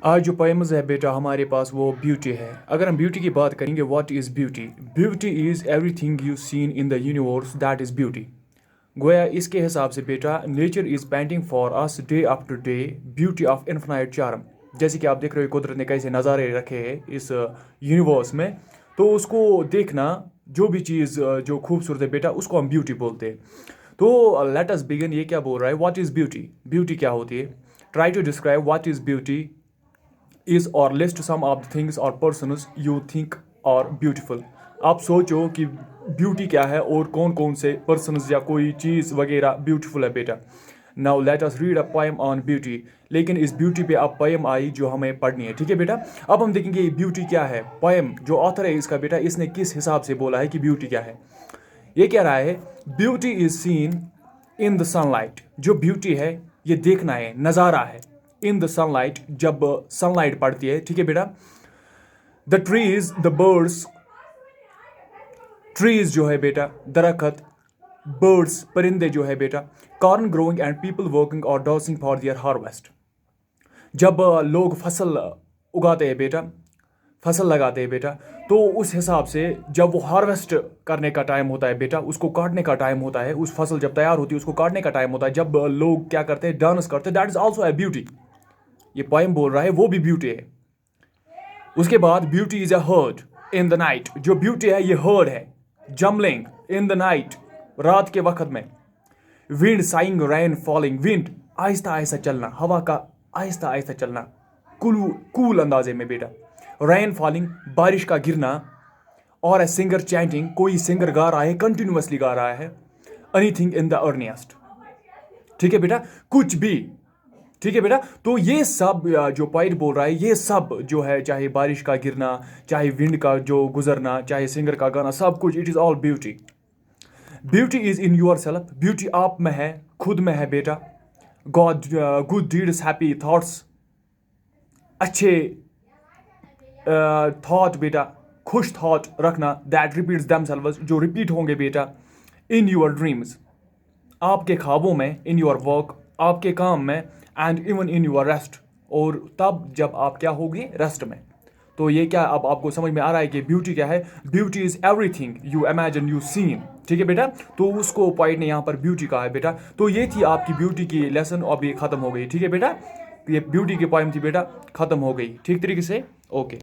आज जो पोएम्स है बेटा हमारे पास वो ब्यूटी है। अगर हम ब्यूटी की बात करेंगे, what is beauty? Beauty is everything you seen in the universe, that is beauty. गोया इसके हिसाब से बेटा nature is painting for us day after day beauty of infinite charm. जैसे कि आप देख रहे हो कुदरत ने कैसे नज़ारे रखे हैं इस यूनिवर्स में, तो उसको देखना, जो भी चीज़ जो खूबसूरत है बेटा उसको हम ब्यूटी बोलते हैं। तो लेट अस बिगिन। ये क्या बोल रहा है, व्हाट इज़ ब्यूटी? ब्यूटी क्या होती है? Try to describe what is beauty is or list some of the things or persons you think are beautiful। आप सोचो कि ब्यूटी क्या है और कौन कौन से पर्सनस या कोई चीज़ वगैरह ब्यूटीफुल है बेटा। Now let us read a poem on beauty. लेकिन इस ब्यूटी पे अब पोएम आई जो हमें पढ़नी है, ठीक है बेटा। अब हम देखेंगे ब्यूटी क्या है। पोएम जो ऑथर है इसका बेटा, इसने किस हिसाब से बोला है कि ब्यूटी क्या है। ये कह रहा है beauty is seen in the sunlight. जो ब्यूटी है ये देखना है, नज़ारा है। इन द सनलाइट, जब सनलाइट पड़ती है, ठीक है बेटा। The trees, the birds, trees जो है बेटा दरख्त, बर्ड्स परिंदे जो है बेटा, corn growing and people working और डॉसिंग फॉर दियर हार्वेस्ट। जब लोग फसल उगाते हैं बेटा, फसल लगाते हैं बेटा, तो उस हिसाब से जब वो हार्वेस्ट करने का टाइम होता है बेटा, उसको काटने का टाइम होता है, उस फसल जब तैयार होती है उसको काटने का टाइम होता है, जब लोग क्या करते हैं, डांस करते हैं, that is also a beauty. ये पोएम बोल रहा है वो भी ब्यूटी है। उसके बाद beauty is a heard in the night. जो ब्यूटी है ये हर्ड है, जम्बलिंग इन द नाइट, रात के वक्त में। Wind saying, rain falling, wind Aahista Aahista चलना, हवा का आहिस्ता आहिस्ता चलना, कूल अंदाजे में बेटा। रेन फॉलिंग, बारिश का गिरना। और ए सिंगर चैंटिंग, कोई सिंगर गा रहा है, कंटिन्यूसली गा रहा है। एनीथिंग इन द अर्निएस्ट, ठीक है बेटा, कुछ भी, ठीक है बेटा। तो ये सब जो पॉइंट बोल रहा है, ये सब जो है, चाहे बारिश का गिरना, चाहे विंड का जो गुजरना, चाहे सिंगर का गाना, सब कुछ, it is all beauty. Beauty is in yourself. Beauty आप में है, खुद में है बेटा। God, good deeds, happy thoughts, अच्छे थॉट बेटा, खुश थॉट रखना, दैट रिपीट्स देमसेल्व्स, जो रिपीट होंगे बेटा। इन यूर ड्रीम्स, आपके ख्वाबों में, इन योर वर्क, आपके काम में, and even in your rest, और तब जब आप क्या होगी, रेस्ट में। तो ये क्या अब आपको समझ में आ रहा है कि ब्यूटी क्या है? Beauty is everything you imagine you seen, ठीक है बेटा। तो उसको पॉइंट ने यहाँ पर ब्यूटी कहा है बेटा। तो ये थी आपकी ब्यूटी की लेसन, अब ये खत्म हो गई, ठीक है बेटा। ये ब्यूटी की पॉइंट थी बेटा, खत्म हो गई ठीक तरीके से। ओके।